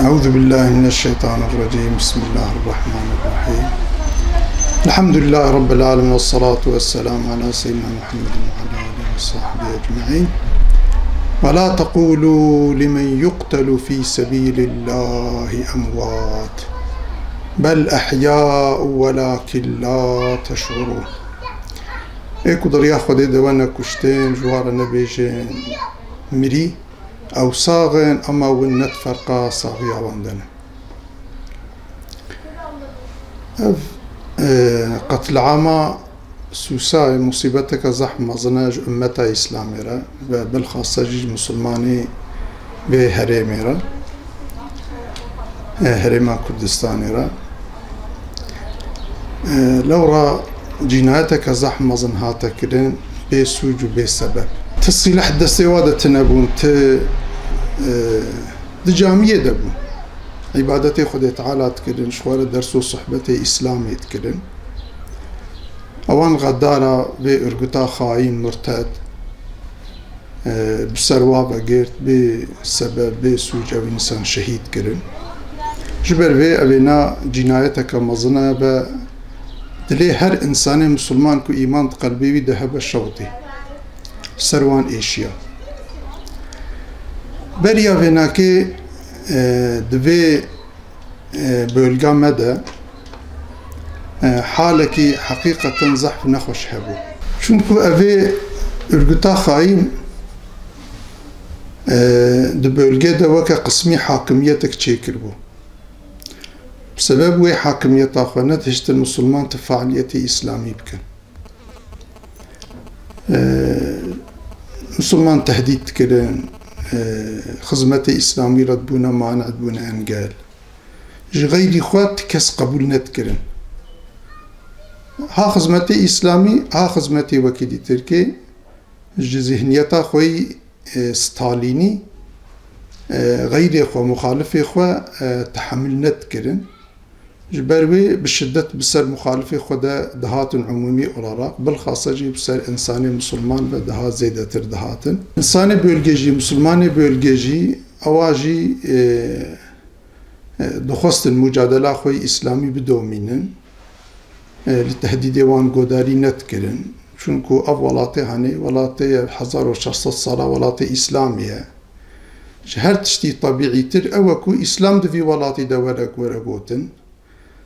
أعوذ بالله من الشيطان الرجيم. بسم الله الرحمن الرحيم. الحمد لله رب العالمين، والصلاة والسلام على سيدنا محمد وعلى آله وصحبه أجمعين. ولا تقولوا لمن يقتل في سبيل الله أموات بل أحياء ولكن لا تشعرون. اقدر ياخذ دوانا كشتين جوار نبيجين مري أو صاغن أما ونت فرقا صاغيا واندنا قتل عاما سوساي مصيبتك زحمة زناج أمتا إسلاميرا بالخاصة جيج مسلماني بهريميرا هريما كردستانيرا لورا جيناتك زحمة زنهاتا كرين بسوج وبسبب تصيل حد سوادة تنبون دجامية دبون عبادتي خدي تعالى تكرن شوار درسو صحبتي إسلامي تكرن أوان غدارة بإرقطا خاين مرتد بسروا بقيرت بسبب بسوج أو إنسان شهيد كرن جبر بي أبينا جنايتك مظنة دلي هر إنسان مسلمان كو إيمان قلبي دهب الشوطي سروان إيشيا بريا فيناكي دبي بولغا مدى حالكي حقيقة زحف نخوش هبو شنكو أفي إرقطا خاين دبولغا دوكا قسمي حاكميتك تشيكربو بسبب وي حاكمية أخوانات هشت المسلمان تفاعليتي إسلامي بكن مسلمان تهديد كرن خزمتي إسلامي ردبونا معنا عدبونا أنقال غيري خوات كس قبول نتكرن ها خزمتي إسلامي ها خزمتي وكيدي تركي ذهنيتا خوي ستاليني غيري خو مخالفي خو تحمل نتكرن جبروي بالشدة بسر مخالفي خدا دهات عمومي أوراق بالخاصة جي بسر إنساني مسلمان بدهات زيادة دهاتن إنساني بيولجي مسلماني بيولجي أواجي دخست المجادلة خوي إسلامي بدومينن لتهديد وان قداري نتكرن شنكو أولاتي هاني ولاتي 1600 صلاة ولاتي إسلامية هر تشتي طبيعي تر أوكو إسلام دفي ولاتي دورك ورقوتن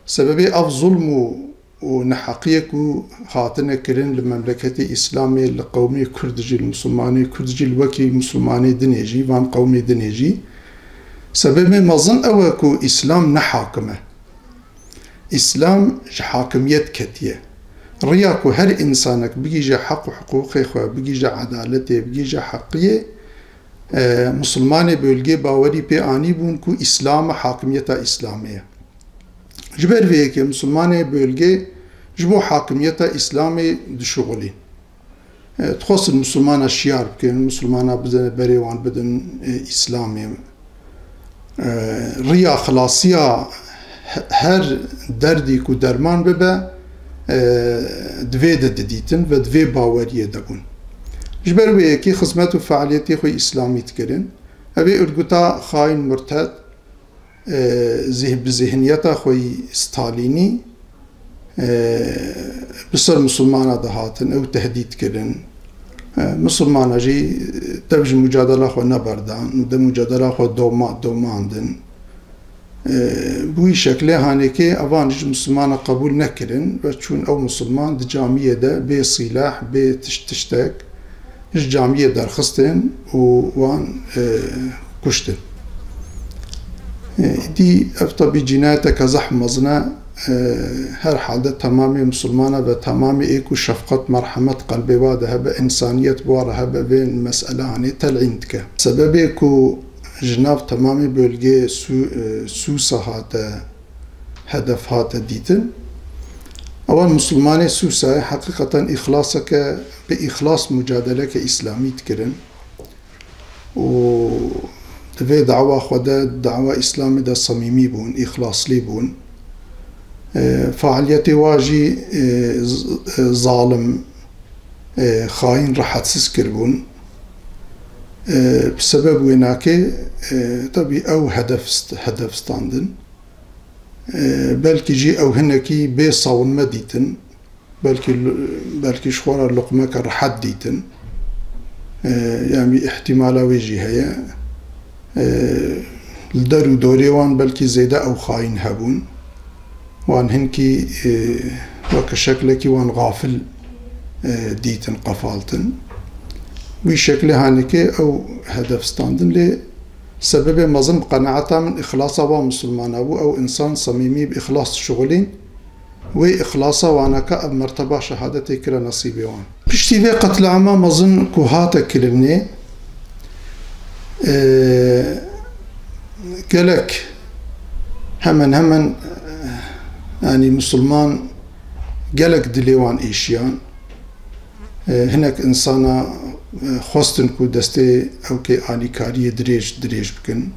سببي أف ظلم ونحقيكو خاطنا كرن لمملكة إسلامية لقومي كردجي المسلماني كردجي الوكي مسلماني دنيجي وان قومي دنيجي سببي مظن أوكو إسلام نحاكمه إسلام حاكمية كتية رياكو هر إنسانك بيجي حق وحقوقي خو بيجي عدالتي بيجي حقية مسلماني بولجي باوري بي آني بونكو إسلام حاكمية إسلامية جبر فيك مسلماني بولجي جبو حاكمية إسلامي دشغلين تخص المسلمان الشيار بكين المسلمان بدن بريوان بدن إسلامي ريا خلاصية هر دردي كو درمان ببا دوي دديتن و دوي باوريه دبون جبر ويكي خدمات وفعاليتي خوي إسلامي تكرن أبي أرقطا خاين مرتد بذهنيتا خوي ستاليني بصر مسلمانا دهاتن أو تهديد كرن مسلمانا جي تبج مجادلة خو نبردان ده مجادلة خو دوماندن بوي شكله هانيكي أفانج مسلمانا قبول نكرن وچون أو مسلمان ده جامية ده بي صلاح بي تشتك الجامعية درخستن وان كشتن دي أفضل بجنايتك زحمة زنا هر حالة تمامي مسلمانة وتمامي إيكو شفقة مرحمة قلبي وادها بإنسانية بوارها بين مسألة هاني تلعينتك سبب إيكو جناب تمامي بولجي سوسة هاتا هدف هاتا ديتن أول مسلماني سوسة حقيقة إخلاصك بإخلاص مجادلك إسلامي تكرن و تبي دعوة خدا دعوة إسلامي دا صميمي بون إخلاص لي بون فعاليتي واجي ظالم خاين راح تسكر بون بسبب ويناكي طبي أو هدف ستاندن بلكي جي أو هنكي بي صون مديتن بلكي شوارا اللقمة كرحد ديتن يعني احتمالا ويجي هي الدارو دوري وان بلكي زيدا أو خاين هبون وان هنكي وكشكلكي وان غافل ديتن قفالتن وشكل هانكي أو هدف ستاندن لسبب مظن قناعته من إخلاصه ومسلمان أو إنسان صميمي بإخلاص الشغلين وإخلاصه وانا كأب مرتبة شهادتي كلا نصيبي وان بشتي في قتل عما مظن كوهاتا كلمني قالك همن يعني مسلمان قالك دليوان إيشيان هناك إنسانا خواستن كو دستي أو كي آليكاري دريج بكن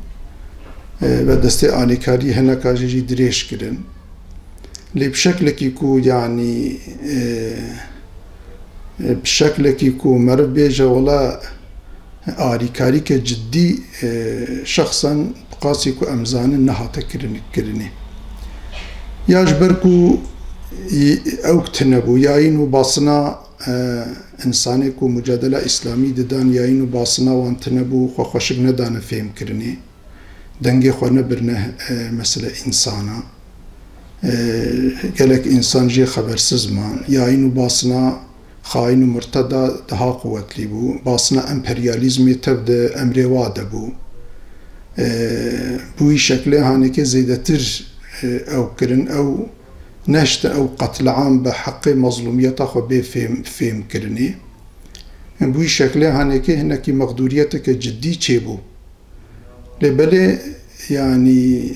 و دستي آليكاري هناك جي دريج كرن لي بشكلك يكو يعني بشكلك يكو مربيجة ولا آليكاري كجدي شخصا قاسي كو أمزان نها تكرني ياجبركو أو كتنبو ياين باصنا إنساني كو مجادلة إسلامي ددان ياين باصنا وان تنبو خوشق ندان فهم كرني دنگي خو نبرنه مسألة إنسانا قالك إنسان جي خبر سزمان ياين باصنا خاين مرتدى دها قوة ليبو باصنا امبرياليزمي تبدا أمري وادبو بوي شكله هانيكي زيدتر أو كرن أو نشت أو قتل عام بحق مظلومية خو بفهم كرني بوي شكله هانيكي هناكي مقدوريتك جدي تشيبو لبلي يعني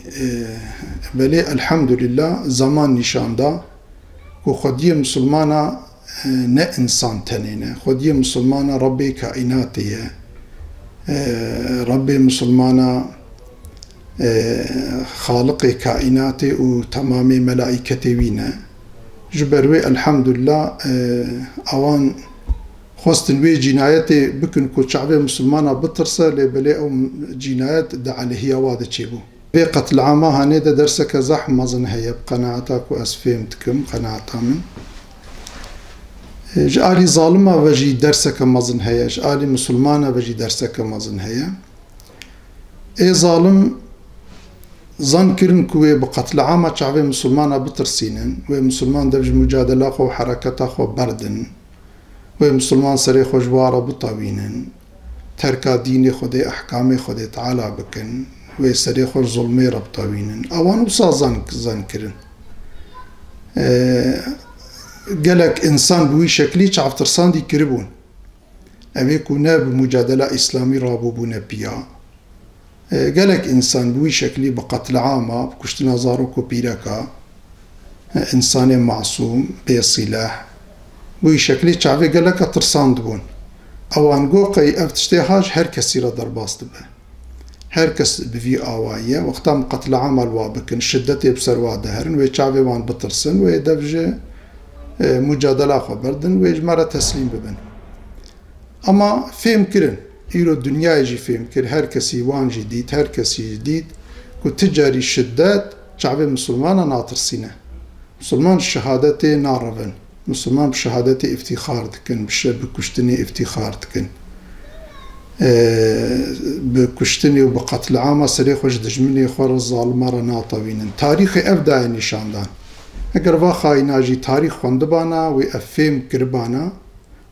بلي الحمد لله زمان نشاندا و خدي مسلمانا نا إنسان تنينه خدي مسلمانا ربي كائناتيه ربي مسلمانا خالق كائناتي وتمام ملائكتي وينا جبروي الحمد لله اوان خواستن وي جنايتي بكن كو شعبي مسلمانا بترسه لبلي او جنايات دع هي واده تشيبو في قتل عامه هاني درسك زح مازن هي بقناعتك واسفهمتكم قناعتها من جالي ظالمه وجي درسك مازن هي جالي مسلمانه وجي درسك مازن هي اي ظالم ظن كرن كوي بقتل عامة شعبي مسلمان بترسينن ومسلمان دبج مجادلة خو حركته خو بردن ومسلمان سري خو جوارة بطاوينن تركا ديني خدي أحكامي خدي تعالى بكن وسري خو ظلمي ربطاوينن اوان وصا ظن كرن قالك إنسان بوي شكلي شعب ترسان دي كربون أبيكو ناب مجادلة إسلامي رابوبون بيا قالك إنسان بوي شكلي بقتل عامة بكشتنا زاروكو بيركا إنسان معصوم بسلاح بوي شكلي شعبي قالك ترسان دبون اوان قوقي افتشتيهاج هر كسي را درباست به هر كس بفي آوائيه وقتا مقتل عامة الوابكن شدتي بسروا دهرن وي شعبي وان بترسن وي دفج مجادلة خبردن وي جمارة تسليم ببن اما فهم كرن إيرو الدنيا يجي فهم كر هر كسي وان جديد هر كسي جديد كو تجاري الشدات شعب مسلمان ناطر سينه مسلمان الشهادتي نارفن مسلمان بشهادتي افتخار تكن بكشتني افتخار تكن بكشتني وبقتل عامة سريخ وش دجمني خور الظالمة ناطوين تاريخي أبدأ نشاندان اگر واخا ناجي تاريخ خندبانا وأفهم كربانا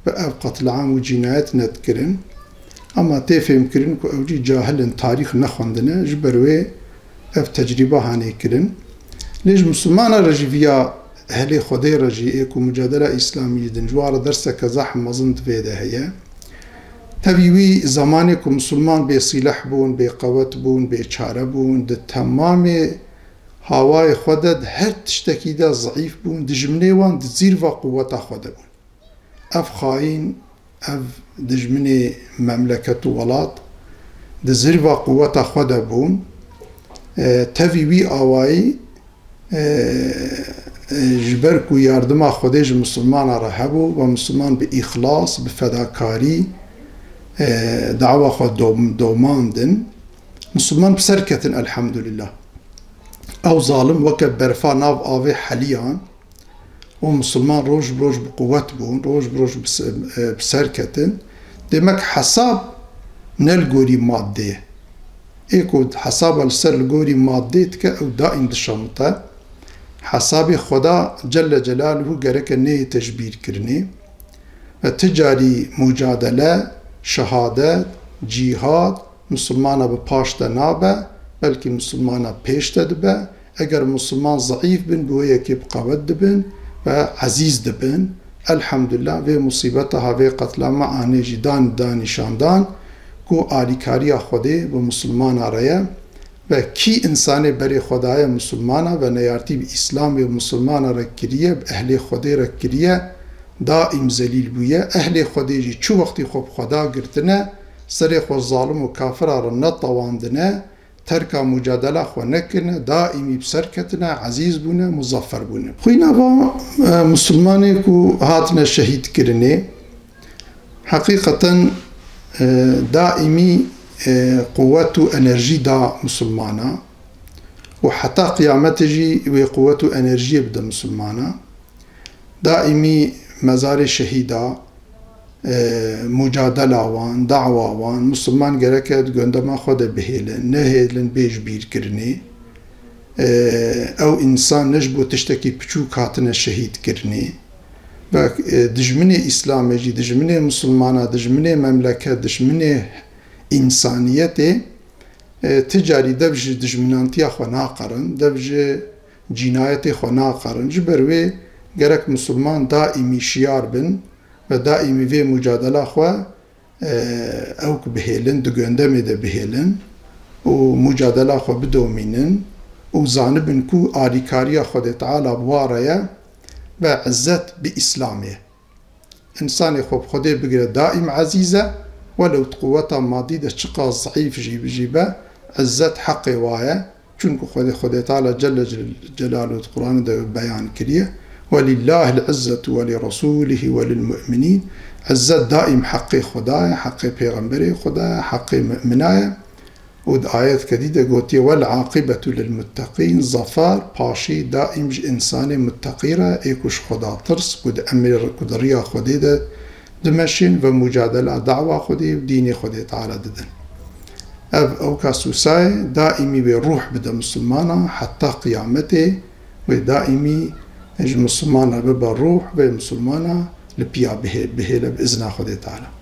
بأب قتل عام وجنايات نتكرن اما تفهم كرن كو اوجي جاهلن تاريخ نخوندنا جبروي اف تجربه هاني كرن ليش مسلمان رجي فيا اهلي خدي رجي اكو مجادله اسلاميه دنجوار درسك زحم مظنت فيدا هي تبيوي زمانكم مسلمان بسلاح بون بقوت بون بچاره بون د تمام هواي خدد هر تشتكي دا ضعيف بون دجمني وان دزير وقوه خدد بون اف خاين اف دجمني مملكة ولات دزروا قوة خدا بون تفيوي آواي جبركو ياردما خديج مسلمان رهبو ومسلمان بإخلاص بفداكاري دعوة خو دوماندن مسلمان بسركة الحمد لله أو ظالم وكب برفا ناف آوي حاليا ومسلمان روج بروج بقوة بون روج بروج بسركة دمك حساب نلقوري مادية ايكود حساب السر القوري ماديتك او دائم دشمطة حساب خدا جل جلاله قرك نيه تجبير كرني تجاري مجادلة شهادات جهاد مسلمانا بپاش نابه بلكي مسلمانا پیش دبه اگر مسلمان ضعيف بن بوية كي بقوت دبن وعزيز دبن الحمد لله في مصيبتها في قتل معاني جدان داني شاندان کو آلیکاری خودی و مسلمان آرایه و کی انسان بری خدای مسلمان و نیارتی به اسلام و مسلمان را کریه به اهل خودی را کریه دائم ذلیل بویه اهل خودی جی چو وقتی خوب خدا گرتنه سر خو ظالم و کافر را نتواندنه ترک مجادله خو نکنه دائمی بسرکتنه عزیز بونه مظفر بونه خوینا با مسلمانی کو هاتنه شهید کرنه حقیقتا دائمي قوة انرجي دا مسلمانا وحتى قيامتجي وقوة انرجي بدا مسلمانا دائمي مزار شهيدا مجادلة وان دعوة وان مسلمان قركت عندما خود بهيلن نهيلن بيج بير كرني او انسان نجبو تشتكي بچوك هاتنا شهيد كرني و دجمنه اسلام جی دجمنه مسلمانه دجمنه مملکت دجمنه انسانیت تجاری دبج دجمنانتی خو ناقرن دبج جنایت خو ناقرن جبروی گرک مسلمان دائمی شیار بن و دائمی وی مجادله خو او بهیلن دگندمه ده بهیلن و مجادله خو بدومینن و زانبن کو آریکاری خود تعالی بواریا و عزت بإسلامه إنسان خوب خده بقرأ دائم عزيزة ولو تقوته ماديدة شقا ضعيف جيبه عزت حق وايا چونكو خده تعالى جل جلاله القرآن ده بيان كريه ولله العزة ولرسوله وللمؤمنين عزت دائم حق خدايا حق پیغمبر خدايا حق مؤمنايا ود آيات كديدة قوتي والعاقبة للمتقين ظفار باشي دائم إنسان متقيرة ايكوش خدا ترس قد أمر قدرية خديدة دمشين ومجادلة دعوة خدي وديني خدي تعالى ددن او كاسوساي دائمي بروح بدا مسلمانا حتى قيامته ودائمي مسلمانا ببا الروح بمسلمانا لبيا بهيلة بإذن خدي تعالى